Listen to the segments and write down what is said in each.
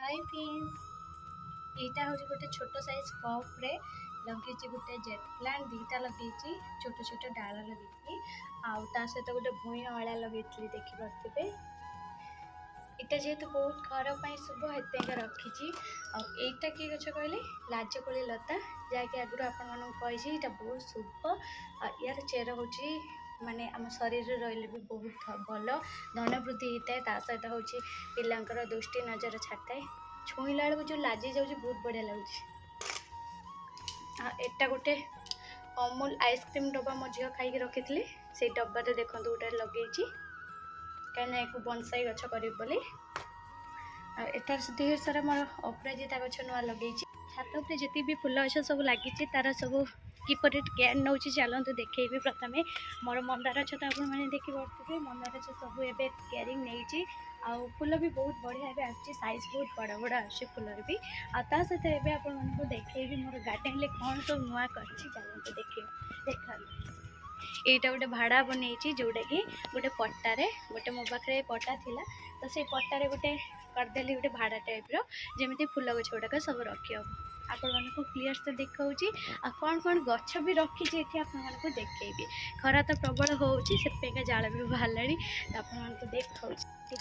Hi friends, यहाँ हूँ गोटे छोट साइज कप रे लगे गोटे जेट प्लांट दीटा लगे छोट छोट डाल लगे आउ सहित गोटे भूई अड़ा लगे देखिपे इटा जेहेतु बहुत घर पर शुभ से रखी आईटा कि गछ कहले लाजकोली लता जहाँकि आगुरी आपड़ी बहुत शुभ यार चेर हूँ माने आम शरीर रही भी बहुत भल धन वृद्धि होता है सहित हूँ पिलांकर दृष्टि नजर छाड़े छुईला बेलू जो लाजि जाऊँ बहुत बढ़िया लगुच। एटा गोटे अमूल आइसक्रीम डब्बा मो झील खाई रखी से डब्बारे देखो गोटे लगे कहीं बनसाई गछ कर ढेर सारा मोर अपराजिता गछ नुआ लगे छात उपर जिते भी फूल गछ सब लगी तार सब किपर केयर नौ चलते देखेबी प्रथम मोर मंदार गछ तो आपने देखी पारे मंदार गछ सब एवं केयरिंग नहीं आउ फूल भी बहुत बढ़िया साइज बहुत बड़ा बड़ा आसे फूल भी आता सहित एवं आपको देखेबी मोर गार्डन में कौन सब नुआ कर चलते देखा यहाँ गोटे भाड़ा बनई जोटा कि गोटे पट्टारे गोटे मो पाखे पट्टा थिला तो से पट्टारे गोटे करदेली गोटे भाड़ा टाइप रमी फूल गछ गुड़ाक सब रखी आपण मानक क्लीयर से देखा कौन कौन गछ भी रखी आपको देखेबी खरा तो प्रबल होगा जाल भी बाहर आपको देखा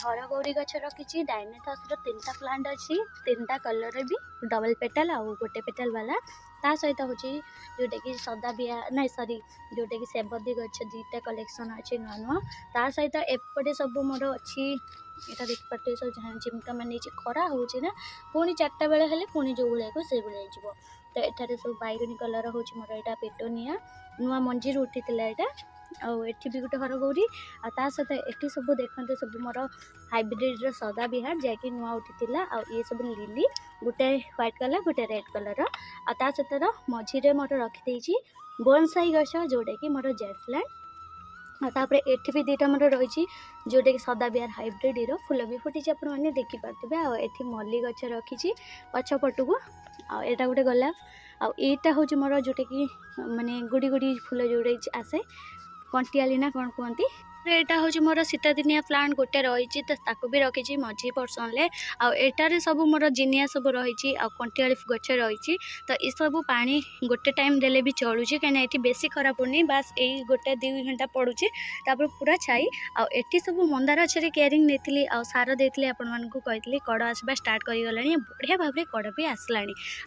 हरगौरी गछ रखी डायनाथस तीनटा प्लांट अच्छी तीनटा कलर भी डबल पेटाल आउ गोटे पेटाल वाला ता सहित हूँ जोटा कि सदा बिया ना सरी जोटा कि सेबदी गछ दीटा कलेक्शन अच्छी नुआ नुआ ता सहित एपटे सब मोर अच्छी यहाँ देख पारे सब जहाँ जिमका मान खरा हो पुणी 4टा बेले हेले पुणी जो भाया से भाया तो ये सब बैगनी कलर हूँ मोर यहाँ पेटोनिया नुआ मंजी उठी यहाँ आठी भी गोटे हरगौरी आ सहित ये सब देखते सब मोर हाइब्रिड सदा बिहार जैकि नुआ उठी ये सब लिली गोटे व्हाइट कलर गोटे रेड कलर आ सहित मझे मोर रखीदे बोनसाई गछ जोटा कि मोर जेट प्लांट तापर एठी भी दीटा मोर रही जोटा कि सदा बिहार हाइब्रिड फूल भी फुटी आपने देखिपे आठी मल्ली गछ रखी पछपटू आटा गोटे गोलाप आईटा हूँ मोर जोटा कि माने गुड़ी गुड़ी फूल जोड़े आसे कंटियाली ना कौन कहती यहाँ हूँ मोर शीतदिनिया प्लांट गोटे रही तो भी रखी मझी पर्सन आटारे सब मोर जिनिया सब रही कंटियाली गछ रही तो ये सब पानी गोटे टाइम देले भी चलुचे कहीं ये बेसी खराब होनी बास यही गोटे 2 घंटा पड़ुचे तापर पूरा छाई आठी सब मंदार गचर केयरिंग नहीं सार देती आपको कड़ आसवा स्टार्ट कर बढ़िया भाव में कड़ भी आसला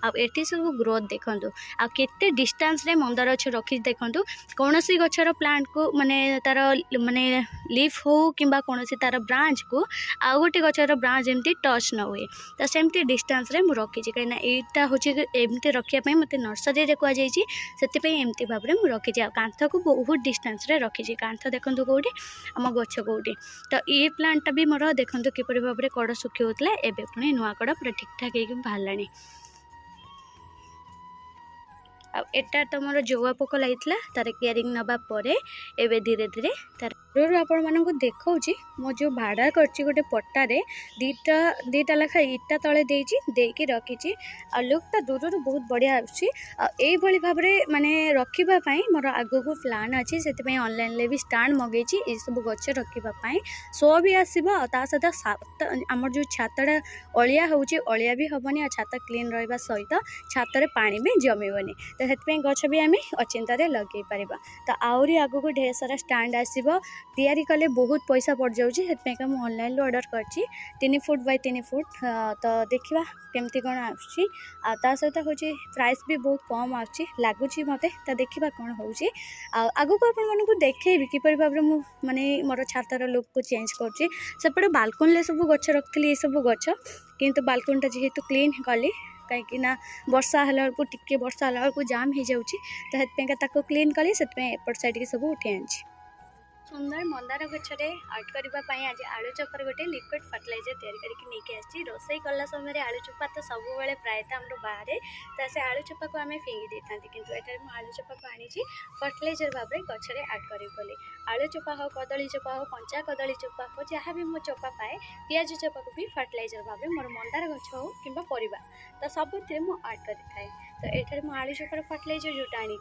आठी सब ग्रोथ देखूँ आते डिस्टेंस मंदार गछ रखी देखूँ कौन सी गचर प्लांट को माने तार माने लीफ हो कि कौन तार ब्रांच को आउ गोटे गचर ब्रांच एमती टच न हुए तो सेमती डिस्टेंस रे रखी कहीं यहाँ हूँ एमती रखापी मत नर्सरी कहुई से एमती भाव में रखी कांथ को बहुत डिस्टेंस रे रखी कांथ देखो कौटी आम गछ कौटी तो ये प्लांटा भी मोर देखो किपर भाव में कड़ सुखी होता है एवं पुणी नुआ कड़ पूरा ठीक ठाक हो बाहर एटा तो मोर जोआ पोक लगी तार केयरिंग नापर एवं धीरे धीरे तार आपण मानक देखा मो जो भाड़ा करची गोटे पट्टारे दीटा लेखा इटा तले देकी रखी आ लुकटा दूर बहुत बढ़िया आसुची भाव में माने रखापी मोर आगो को प्लान अच्छी से ऑनलाइन भी स्टैंड मगेई ये सब गच रखापी शो भी आसो सहित आमर जो छातटा अलिया होलिया भी हेनी आ छात क्लीन रहा सहित छात पानी भी जमीबनी तो से गच भी आम अचिंतार लगे पार तो आहरी आग को ढेर सारा स्टैंड आसो तैयारी कले बहुत पैसा पड़ जाऊँगी से मुझे ऑनलाइन ऑर्डर करची 3 फुट बाय 3 फुट तो देखा केमती कौन आसा सहित हूँ प्राइस भी बहुत कम आगुच मत तो देखा कौन हो आग को आपको देखेबी किपर भाव में माने मोर छातर लुक को चेंज करपटे बालकोनी सब गच रखी ये सब गच किंतु बालकोनीटा जेहेतु क्लीन कली कहीं वर्षा बेलू टिके वर्षा बेलू जाम हो जाऊँगी क्लीन कली से एपट साइड के सब उठे आनी सुंदर मंदार गचरे आर्ट करने आज आलू चोपार गोटे लिक्विड फर्टिलाइजर तैयारी करके रोसई कला समय आलू चोपा तो सब बेले प्रायतः आम बाहर तो से आलू चोपा को आम फिंगी था किंतु एटार आलू चोपा को आनी फर्टिलाइजर भाव में गचरे आर्ट करी आलू चोपा हो कदली चोपा हो कंचा कदली चोपा हो जहाँ भी मो चोपा पाए पियाज चोपा को भी फर्टिलाइजर भाव में मोर मंदार गछ हो कि परिवा तो सब मुझे आर्ट करें तो ये आलू चोपार फर्टिलाइजर जोटा आनी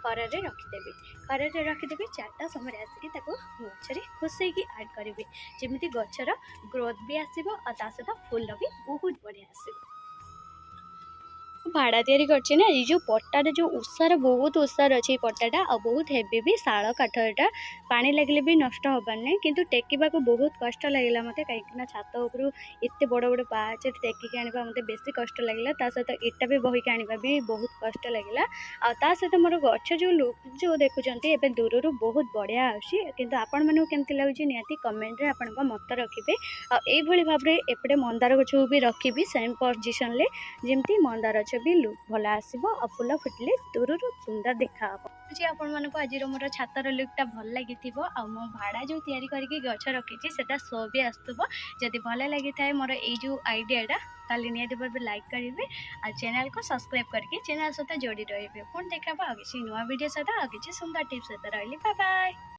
ଖରାରେ ରଖିଦେବି। ଖରାରେ ରଖିଦେବି 4ଟା ସମୟରେ ଆସିକି ତାକୁ ଗଛରେ ଖୁସେଇକି ଆଡ଼୍ କରିବି, ଯେମିତି ଗଛର ଗ୍ରୋଥ୍ ବି ଆସିବ ଆଉ ତା ସହିତ ଫୁଲ ବି ବହୁତ ବଢ଼ିଆ ଆସିବ। ଭାଡ଼ା ତିଆରି କରିଛି ନା, ଏଇ ଯେଉଁ ପଟାଟା ଯେଉଁ ଓସାର ବହୁତ ଓସାର ଅଛି, ଏଇ ପଟାଟା ଆଉ ବହୁତ ହେଭି ବି ଶାଳ କାଠ, ଏଇଟା ପାଣି ଲାଗିଲେ ବି ନଷ୍ଟ ହେବାର ନାହିଁ। କିନ୍ତୁ ଟେକିବାକୁ ବହୁତ କଷ୍ଟ ଲାଗିଲା ମୋତେ, କାହିଁକିନା ଛାତ ଉପରୁ ଏତେ ବଡ଼ ବଡ଼ ପାହାଚରେ ଟେକିକି ଆଣିବା ମୋତେ ବେଶୀ କଷ୍ଟ ଲାଗିଲା। ତା ସହିତ ଇଟା ବି ବୋହିକି ଆଣିବା ବି ବହୁତ କଷ୍ଟ ଲାଗିଲା। ଆଉ ତା ସହିତ ମୋର ଗଛ ଯେଉଁ ଲୁକ୍ ଯେଉଁ ଦେଖୁଛନ୍ତି ଏବେ ଦୂରରୁ ବହୁତ ବଢ଼ିଆ ଆସୁଛି। କିନ୍ତୁ ଆପଣମାନଙ୍କୁ କେମିତି ଲାଗୁଛି ନିହାତି କମେଣ୍ଟରେ ଆପଣଙ୍କ ମତ ରଖିବେ। ଆଉ ଏଇଭଳି ଭାବରେ ଏପଟେ ମନ୍ଦାର ଗଛକୁ ବି ରଖିବି ସେମ୍ ପୋଜିସନ୍ରେ, ଯେମିତି ମନ୍ଦାର ଗଛ ବି ଲୁକ୍ ଭଲ ଆସିବ ଆଉ ଫୁଲ ଫୁଟିଲେ ଦୂରରୁ ସୁନ୍ଦର ଦେଖାହେବ। ଆପଣମାନଙ୍କୁ ଆଜିର ମୋର ଛାତର ଲୁକ୍ଟା ଭଲ ଲାଗିଥିବ। ଆଉ ମୁଁ ଭାଡ଼ା ଯେଉଁ ତିଆରି କରିକି ଗଛ ରଖିଛି ସେଟା ଶୋ ବି ଆସୁଥିବ। ଯଦି ଭଲ ଲାଗିଥାଏ ମୋର ଏଇ ଯେଉଁ ଆଇଡ଼ିଆଟା, ତାହେଲେ ନିହାତି ଭାବେ ଲାଇକ୍ କରିବେ ଆଉ ଚ୍ୟାନେଲକୁ ସବସ୍କ୍ରାଇବ୍ କରିକି ଚ୍ୟାନେଲ ସହିତ ଯୋଡ଼ି ରହିବେ। ପୁଣି ଦେଖାହେବ ଆଉ କିଛି ନୂଆ ଭିଡ଼ିଓ ସହିତ ଆଉ କିଛି ସୁନ୍ଦର ଟିପ୍ସ ସହିତ। ରହିଲି, ବାଏ ବାଏ।